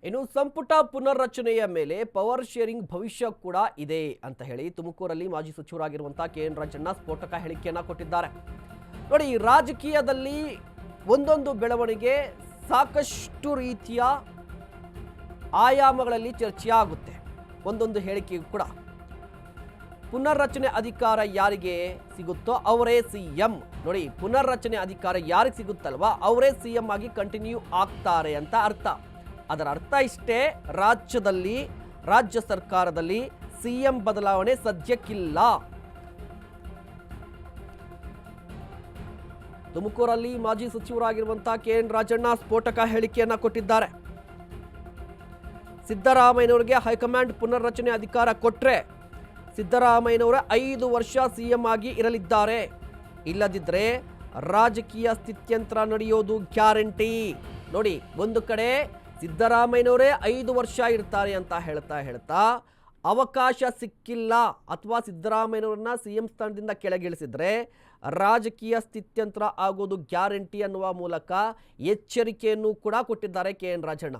ಇನ್ನು ಸಂಪುಟ ಪುನರ್ರಚನೆಯ ಮೇಲೆ ಪವರ್ ಶೇರಿಂಗ್ ಭವಿಷ್ಯ ಕೂಡ ಇದೆ ಅಂತ ಹೇಳಿ ತುಮಕೂರಲ್ಲಿ ಮಾಜಿ ಸಚಿವರಾಗಿರುವಂತಹ ಕೆಎನ್ ರಾಜಣ್ಣ ಸ್ಫೋಟಕ ಹೇಳಿಕೆಯನ್ನ ಕೊಟ್ಟಿದ್ದಾರೆ. ನೋಡಿ, ರಾಜಕೀಯದಲ್ಲಿ ಒಂದೊಂದು ಬೆಳವಣಿಗೆ ಸಾಕಷ್ಟು ರೀತಿಯ ಆಯಾಮಗಳಲ್ಲಿ ಚರ್ಚೆ ಆಗುತ್ತೆ. ಒಂದೊಂದು ಹೇಳಿಕೆಯೂ ಕೂಡ ಪುನರ್ರಚನೆ ಅಧಿಕಾರ ಯಾರಿಗೆ ಸಿಗುತ್ತೋ ಅವರೇ ಸಿಎಂ. ನೋಡಿ, ಪುನರ್ರಚನೆ ಅಧಿಕಾರ ಯಾರಿಗೆ ಸಿಗುತ್ತಲ್ವಾ ಅವರೇ ಸಿಎಂ ಆಗಿ ಕಂಟಿನ್ಯೂ ಆಗ್ತಾರೆ ಅಂತ ಅರ್ಥ. ಅದರ ಅರ್ಥ ಇಷ್ಟೇ, ರಾಜ್ಯದಲ್ಲಿ ರಾಜ್ಯ ಸರ್ಕಾರದಲ್ಲಿ ಸಿಎಂ ಬದಲಾವಣೆ ಸದ್ಯಕ್ಕಿಲ್ಲ. ತುಮಕೂರಲ್ಲಿ ಮಾಜಿ ಸಚಿವರಾಗಿರುವಂತಹ ಕೆಎನ್ ರಾಜಣ್ಣ ಸ್ಫೋಟಕ ಹೇಳಿಕೆಯನ್ನ ಕೊಟ್ಟಿದ್ದಾರೆ. ಸಿದ್ದರಾಮಯ್ಯನವರಿಗೆ ಹೈಕಮಾಂಡ್ ಪುನರ್ರಚನೆ ಅಧಿಕಾರ ಕೊಟ್ರೆ ಸಿದ್ದರಾಮಯ್ಯನವರ 5 ವರ್ಷ ಸಿಎಂ ಆಗಿ ಇರಲಿದ್ದಾರೆ. ಇಲ್ಲದಿದ್ದರೆ ರಾಜಕೀಯ ಸ್ಥಿತ್ಯಂತರ ನಡೆಯೋದು ಗ್ಯಾರಂಟಿ. ನೋಡಿ, ಒಂದು ಕಡೆ ಸಿದ್ದರಾಮಯ್ಯನವರೇ 5 ವರ್ಷ ಇರ್ತಾರೆ ಅಂತ ಹೇಳ್ತಾ ಅವಕಾಶ ಸಿಕ್ಕಿಲ್ಲ ಅಥವಾ ಸಿದ್ದರಾಮಯ್ಯನವರನ್ನ ಸಿಎಂ ಸ್ಥಾನದಿಂದ ಕೆಳಗಿಳಿಸಿದ್ರೆ ರಾಜಕೀಯ ಸ್ಥಿತ್ಯಂತರ ಆಗೋದು ಗ್ಯಾರಂಟಿ ಅನ್ನುವ ಮೂಲಕ ಎಚ್ಚರಿಕೆಯನ್ನು ಕೂಡ ಕೊಟ್ಟಿದ್ದಾರೆ ಕೆಎನ್ ರಾಜಣ್ಣ.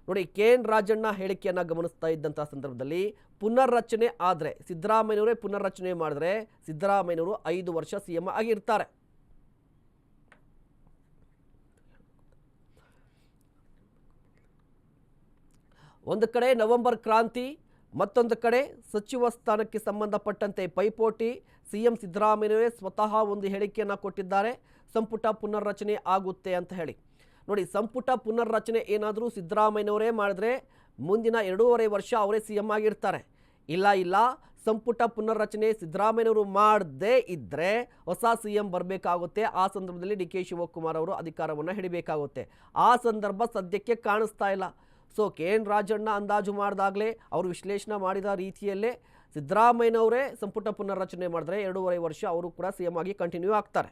ನೋಡಿ, ಕೆಎನ್ ರಾಜಣ್ಣ ಹೇಳಿಕೆಯನ್ನು ಗಮನಿಸ್ತಾ ಇದ್ದಂಥ ಸಂದರ್ಭದಲ್ಲಿ ಪುನರ್ರಚನೆ ಆದರೆ ಸಿದ್ದರಾಮಯ್ಯನವರೇ ಪುನರ್ರಚನೆ ಮಾಡಿದ್ರೆ ಸಿದ್ದರಾಮಯ್ಯನವರು 5 ವರ್ಷ ಸಿಎಂ ಆಗಿರ್ತಾರೆ. ಒಂದು ಕಡೆ ನವೆಂಬರ್ ಕ್ರಾಂತಿ, ಮತ್ತೊಂದು ಕಡೆ ಸಚಿವ ಸ್ಥಾನಕ್ಕೆ ಸಂಬಂಧಪಟ್ಟಂತೆ ಪೈಪೋಟಿ. ಸಿಎಂ ಸಿದ್ದರಾಮಯ್ಯನವರೇ ಸ್ವತಃ ಒಂದು ಹೇಳಿಕೆಯನ್ನು ಕೊಟ್ಟಿದ್ದಾರೆ, ಸಂಪುಟ ಪುನರ್ರಚನೆ ಆಗುತ್ತೆ ಅಂತ ಹೇಳಿ. ನೋಡಿ, ಸಂಪುಟ ಪುನರ್ರಚನೆ ಏನಾದರೂ ಸಿದ್ದರಾಮಯ್ಯನವರೇ ಮಾಡಿದ್ರೆ ಮುಂದಿನ 2.5 ವರ್ಷ ಅವರೇ ಸಿಎಂ ಆಗಿರ್ತಾರೆ. ಇಲ್ಲ, ಸಂಪುಟ ಪುನರ್ರಚನೆ ಸಿದ್ದರಾಮಯ್ಯನವರು ಮಾಡದೇ ಇದ್ದರೆ ಹೊಸ ಸಿಎಂ ಬರಬೇಕಾಗುತ್ತೆ. ಆ ಸಂದರ್ಭದಲ್ಲಿ ಡಿ.ಕೆ. ಶಿವಕುಮಾರ್ ಅವರು ಅಧಿಕಾರವನ್ನು ಹಿಡಿಬೇಕಾಗುತ್ತೆ. ಆ ಸಂದರ್ಭ ಸದ್ಯಕ್ಕೆ ಕಾಣಿಸ್ತಾ ಇಲ್ಲ. ಸೊ ಕೆಎನ್ ರಾಜಣ್ಣ ಅಂದಾಜು ಮಾಡಿದಾಗಲೇ ಅವರು ವಿಶ್ಲೇಷಣೆ ಮಾಡಿದ ರೀತಿಯಲ್ಲೇ ಸಿದ್ದರಾಮಯ್ಯನವರೇ ಸಂಪುಟ ಪುನರ್ರಚನೆ ಮಾಡಿದ್ರೆ 2.5 ವರ್ಷ ಅವರು ಕೂಡ ಸಿಎಂ ಆಗಿ ಕಂಟಿನ್ಯೂ ಆಗ್ತಾರೆ.